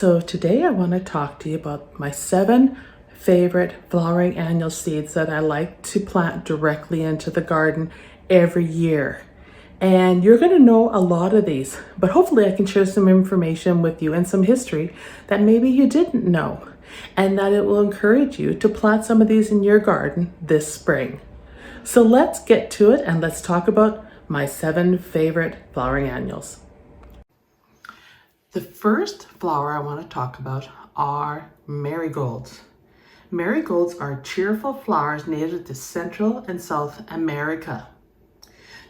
So today I want to talk to you about my 7 favorite flowering annual seeds that I like to plant directly into the garden every year. And you're going to know a lot of these, but hopefully I can share some information with you and some history that maybe you didn't know, and that it will encourage you to plant some of these in your garden this spring. So let's get to it and let's talk about my 7 favorite flowering annuals. The first flower I want to talk about are marigolds. Marigolds are cheerful flowers native to Central and South America.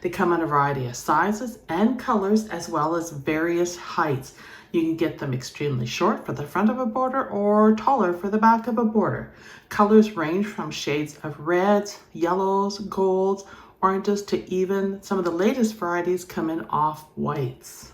They come in a variety of sizes and colors as well as various heights. You can get them extremely short for the front of a border or taller for the back of a border. Colors range from shades of reds, yellows, golds, oranges to even some of the latest varieties come in off-whites.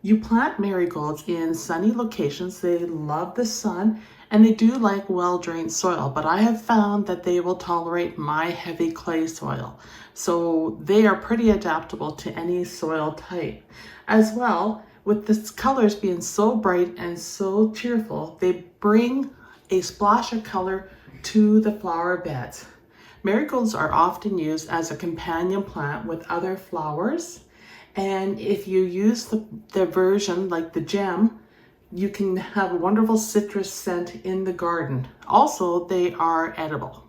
You plant marigolds in sunny locations. They love the sun and they do like well-drained soil, but I have found that they will tolerate my heavy clay soil. So they are pretty adaptable to any soil type. As well, with the colors being so bright and so cheerful, they bring a splash of color to the flower beds. Marigolds are often used as a companion plant with other flowers. And if you use the version like the gem, you can have a wonderful citrus scent in the garden. Also, they are edible.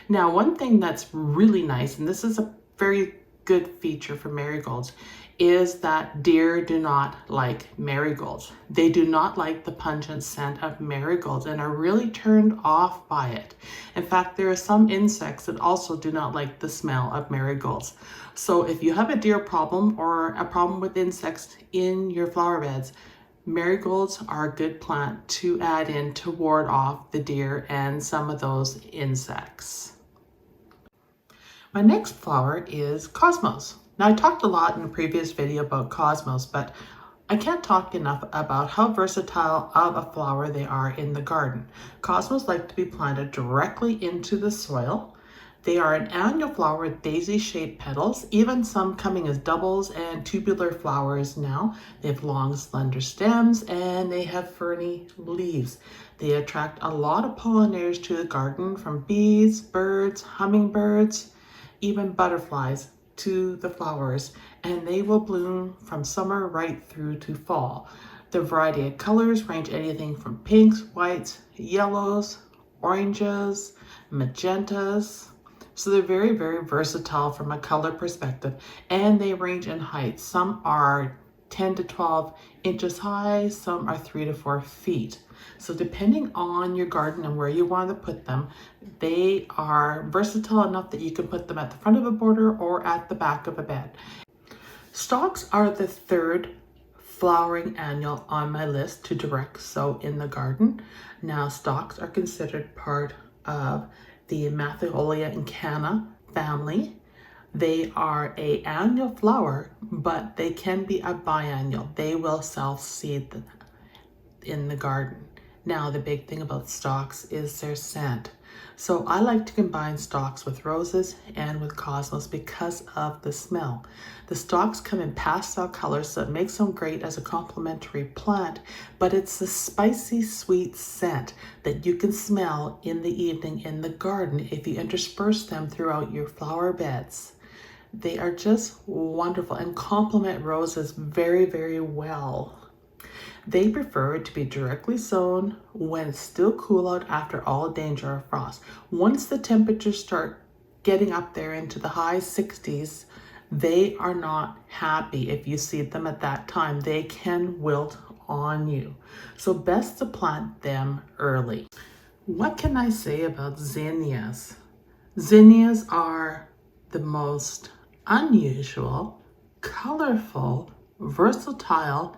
Now, one thing that's really nice, and this is a very good feature for marigolds, is that deer do not like marigolds. They do not like the pungent scent of marigolds and are really turned off by it. In fact, there are some insects that also do not like the smell of marigolds. So if you have a deer problem or a problem with insects in your flower beds, marigolds are a good plant to add in to ward off the deer and some of those insects. My next flower is cosmos. Now, I talked a lot in a previous video about cosmos, but I can't talk enough about how versatile of a flower they are in the garden. Cosmos like to be planted directly into the soil. They are an annual flower with daisy-shaped petals, even some coming as doubles and tubular flowers now. They have long, slender stems and they have ferny leaves. They attract a lot of pollinators to the garden, from bees, birds, hummingbirds, even butterflies to the flowers, and they will bloom from summer right through to fall. The variety of colors range anything from pinks, whites, yellows, oranges, magentas. So they're very, very versatile from a color perspective, and they range in height. Some are 10 to 12 inches high, some are 3 to 4 feet. So depending on your garden and where you want to put them, they are versatile enough that you can put them at the front of a border or at the back of a bed. Stalks are the third flowering annual on my list to direct sow in the garden. Now, stalks are considered part of the Mathiolea incana family. They are an annual flower, but they can be a biennial. They will self-seed in the garden. Now, the big thing about stalks is their scent. So I like to combine stalks with roses and with cosmos because of the smell. The stalks come in pastel colors, so it makes them great as a complementary plant, but it's the spicy, sweet scent that you can smell in the evening in the garden if you intersperse them throughout your flower beds. They are just wonderful and complement roses very, very well. They prefer to be directly sown when it's still cool out after all danger of frost. Once the temperatures start getting up there into the high 60s, they are not happy if you seed them at that time. They can wilt on you. So best to plant them early. What can I say about zinnias? Zinnias are the most unusual, colorful, versatile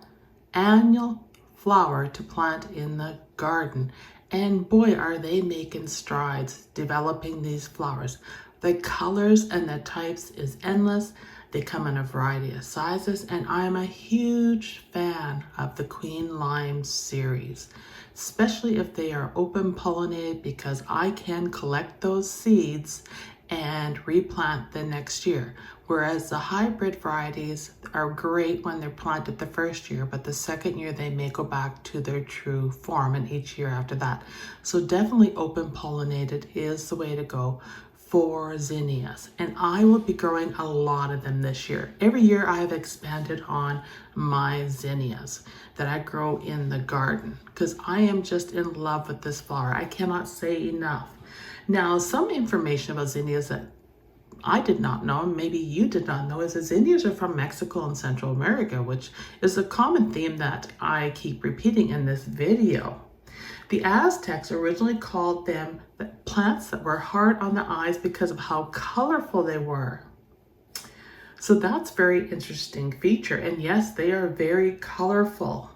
annual flower to plant in the garden, and boy, are they making strides developing these flowers. The colors and the types is endless. They come in a variety of sizes, and I'm a huge fan of the Queen Lime series, especially if they are open pollinated, because I can collect those seeds and replant the next year. Whereas the hybrid varieties are great when they're planted the first year, but the second year they may go back to their true form, and each year after that. So definitely open pollinated is the way to go for zinnias. And I will be growing a lot of them this year. Every year I have expanded on my zinnias that I grow in the garden because I am just in love with this flower. I cannot say enough. Now, some information about zinnias that I did not know, and maybe you did not know, is that zinnias are from Mexico and Central America, which is a common theme that I keep repeating in this video. The Aztecs originally called them the plants that were hard on the eyes because of how colorful they were. So that's a very interesting feature. And yes, they are very colorful.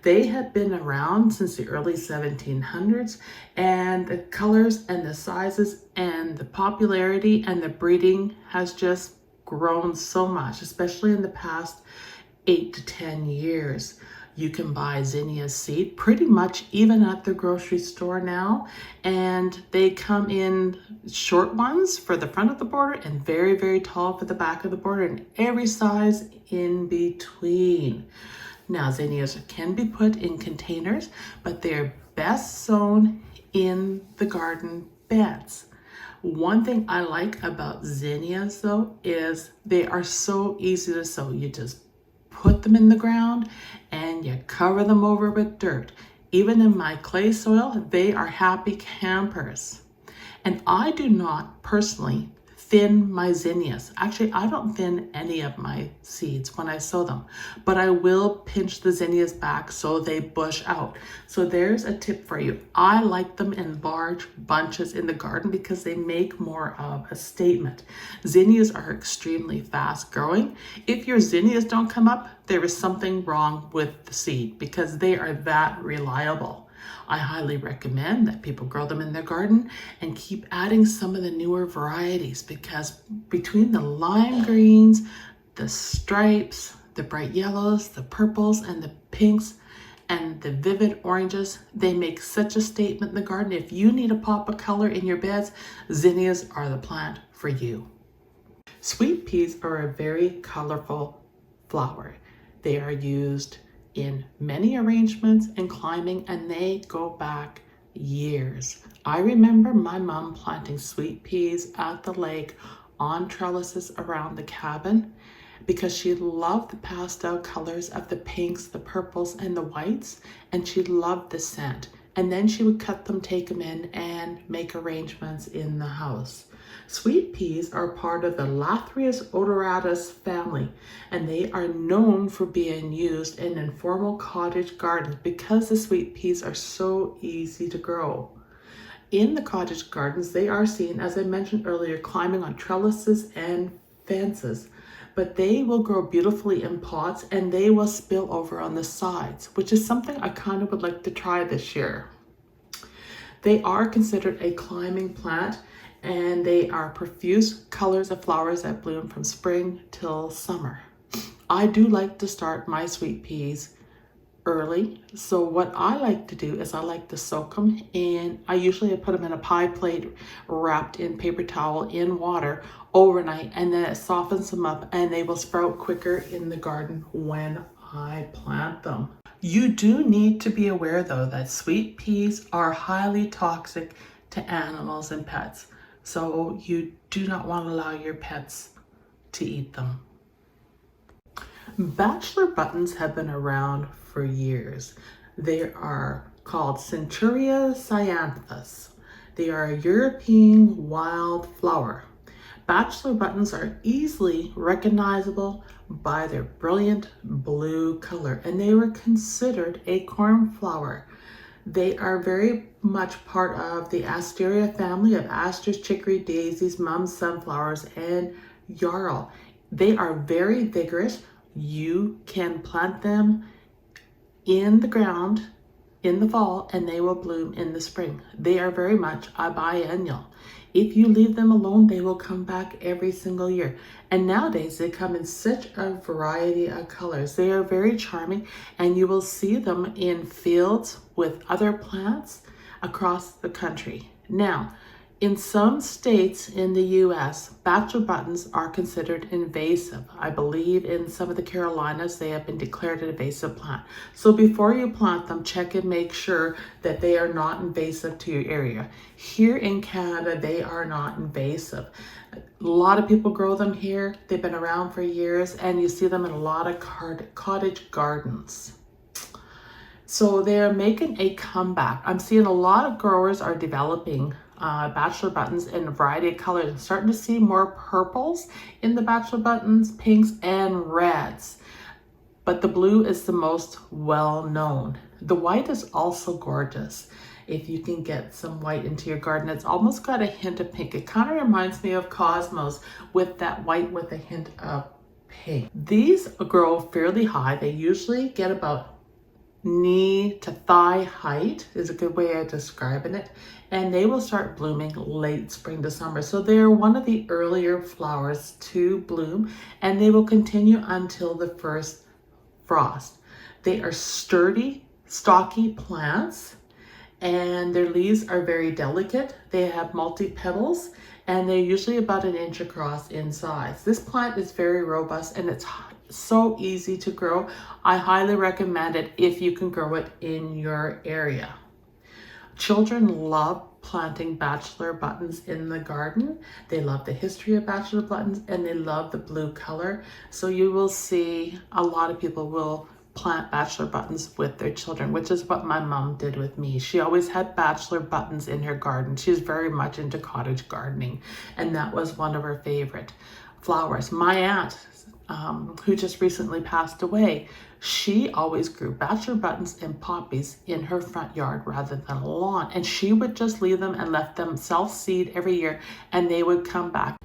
They had been around since the early 1700s, and the colors and the sizes and the popularity and the breeding has just grown so much, especially in the past 8 to 10 years. You can buy zinnia seed pretty much even at the grocery store now, and they come in short ones for the front of the border and very, very tall for the back of the border, and every size in between. Now, zinnias can be put in containers, but they're best sown in the garden beds. One thing I like about zinnias though is they are so easy to sow. You just put them in the ground and you cover them over with dirt. Even in my clay soil, they are happy campers. And I do not personally thin my zinnias. Actually, I don't thin any of my seeds when I sow them, but I will pinch the zinnias back so they bush out. So there's a tip for you. I like them in large bunches in the garden because they make more of a statement. Zinnias are extremely fast growing. If your zinnias don't come up, there is something wrong with the seed because they are that reliable. I highly recommend that people grow them in their garden and keep adding some of the newer varieties, because between the lime greens, the stripes, the bright yellows, the purples, and the pinks, and the vivid oranges, they make such a statement in the garden. If you need a pop of color in your beds, zinnias are the plant for you. Sweet peas are a very colorful flower. They are used in many arrangements and climbing, and they go back years. I remember my mom planting sweet peas at the lake on trellises around the cabin because she loved the pastel colors of the pinks, the purples, and the whites, and she loved the scent. And then she would cut them, take them in, and make arrangements in the house. Sweet peas are part of the Lathyrus odoratus family, and they are known for being used in informal cottage gardens because the sweet peas are so easy to grow. In the cottage gardens, they are seen, as I mentioned earlier, climbing on trellises and fences, but they will grow beautifully in pots and they will spill over on the sides, which is something I kind of would like to try this year. They are considered a climbing plant, and they are profuse colors of flowers that bloom from spring till summer. I do like to start my sweet peas early. So what I like to do is I like to soak them in, I usually put them in a pie plate wrapped in paper towel in water overnight, and then it softens them up and they will sprout quicker in the garden when I plant them. You do need to be aware though that sweet peas are highly toxic to animals and pets. So you do not want to allow your pets to eat them. Bachelor buttons have been around for years. They are called Centaurea cyanthus. They are a European wild flower. Bachelor buttons are easily recognizable by their brilliant blue color, and they were considered a cornflower. They are very much part of the Asteria family of asters, chicory, daisies, mum sunflowers, and yarrow. They are very vigorous. You can plant them in the ground in the fall and they will bloom in the spring. They are very much a biennial. If you leave them alone, they will come back every single year. And nowadays they come in such a variety of colors. They are very charming, and you will see them in fields with other plants across the country. Now, In some states in the US, bachelor buttons are considered invasive. I believe in some of the Carolinas, they have been declared an invasive plant. So before you plant them, check and make sure that they are not invasive to your area. Here in Canada, they are not invasive. A lot of people grow them here. They've been around for years, and you see them in a lot of cottage gardens. So they're making a comeback. I'm seeing a lot of growers are developing bachelor buttons in a variety of colors. I'm starting to see more purples in the bachelor buttons, pinks, and reds. But the blue is the most well known. The white is also gorgeous. If you can get some white into your garden, it's almost got a hint of pink. It kind of reminds me of Cosmos with that white with a hint of pink. These grow fairly high. They usually get about knee to thigh height is a good way of describing it, and they will start blooming late spring to summer. So they're one of the earlier flowers to bloom, and they will continue until the first frost. They are sturdy, stocky plants, and their leaves are very delicate. They have multi-petals, and they're usually about 1 inch across in size. This plant is very robust, and it's so easy to grow. I highly recommend it if you can grow it in your area. Children love planting bachelor buttons in the garden. They love the history of bachelor buttons, and they love the blue color. So you will see a lot of people will plant bachelor buttons with their children, which is what my mom did with me. She always had bachelor buttons in her garden. She's very much into cottage gardening, and that was one of her favorite flowers. My aunt, who just recently passed away, she always grew bachelor buttons and poppies in her front yard rather than a lawn. And she would just leave them and let them self-seed every year, and they would come back.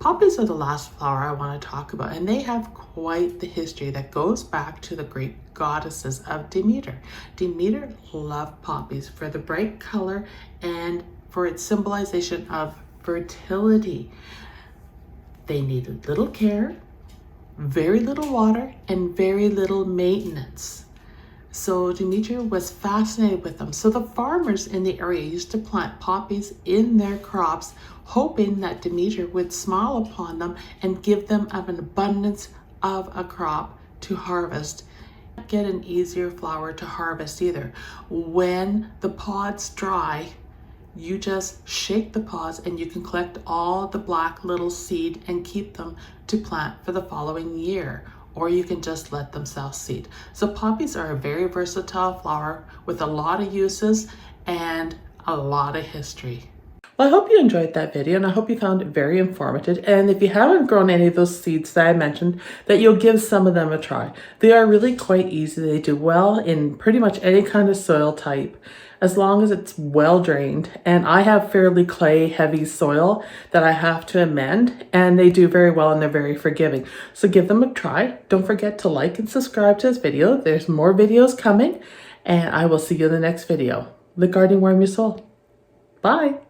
Poppies are the last flower I want to talk about, and they have quite the history that goes back to the great goddesses of Demeter. Demeter loved poppies for the bright color and for its symbolization of fertility. They needed little care, very little water, and very little maintenance. So Demeter was fascinated with them. So the farmers in the area used to plant poppies in their crops, hoping that Demeter would smile upon them and give them an abundance of a crop to harvest. Get an easier flower to harvest either. When the pods dry, you just shake the pods and you can collect all the black little seed and keep them to plant for the following year, or you can just let them self-seed. So poppies are a very versatile flower with a lot of uses and a lot of history. Well, I hope you enjoyed that video, and I hope you found it very informative. And if you haven't grown any of those seeds that I mentioned, that you'll give some of them a try. They are really quite easy. They do well in pretty much any kind of soil type, as long as it's well drained. And I have fairly clay heavy soil that I have to amend, and they do very well and they're very forgiving. So give them a try. Don't forget to like and subscribe to this video. There's more videos coming, and I will see you in the next video. The gardening warm your soul. Bye.